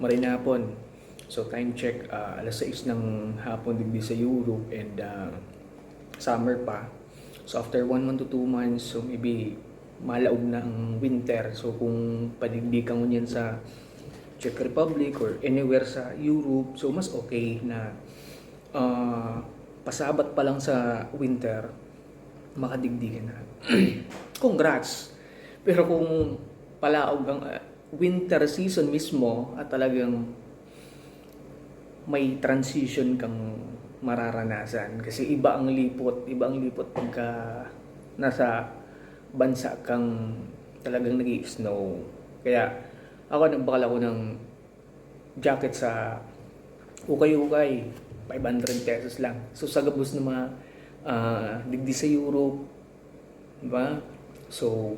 marinapon. So time check, alas 6 ng hapon digdi sa Europe and summer pa. So after 1 month to 2 months, so maybe malaog na ang winter. So kung padigdikan mo yan sa Czech Republic or anywhere sa Europe, so mas okay na pasabat pa lang sa winter, makadigdigan na. Congrats! Pero kung palaog ang winter season mismo at talagang may transition kang mararanasan kasi iba ang lipot pagka nasa bansa kang talagang nag-i-snow. Kaya ako nagbakal ako ng jacket sa ukay-ukay, 500 pesos lang. So sa gabos ng mga digdi sa Europe, diba? So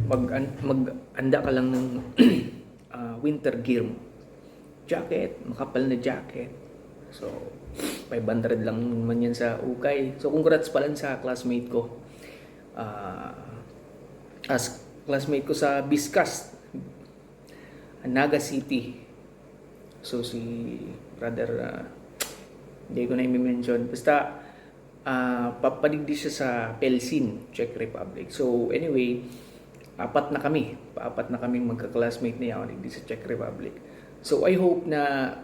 mag-anda ka lang ng winter gear mo. Jacket, makapal na jacket. So 500 lang naman yan sa ukay. So congrats pala sa classmate ko. As classmate ko sa Biscas, Naga City. So si brother, hindi ko na i-mention. Basta papadigdi siya sa Pelsin, Czech Republic. So anyway, apat na kaming magka-classmate na yan digdi sa Czech Republic. So I hope na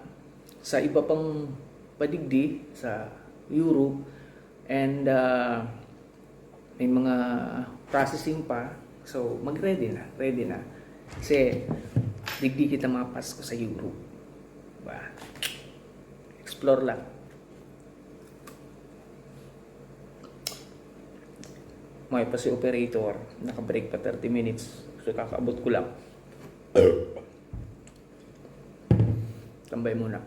sa iba pang padigdi sa Europe and may mga processing pa. So mag-ready na. Kasi digdi kita mapasko sa Europe. Diba? Explore lang. May pa si operator, naka-break pa 30 minutes. So kakaabot ko lang. Tambay muna.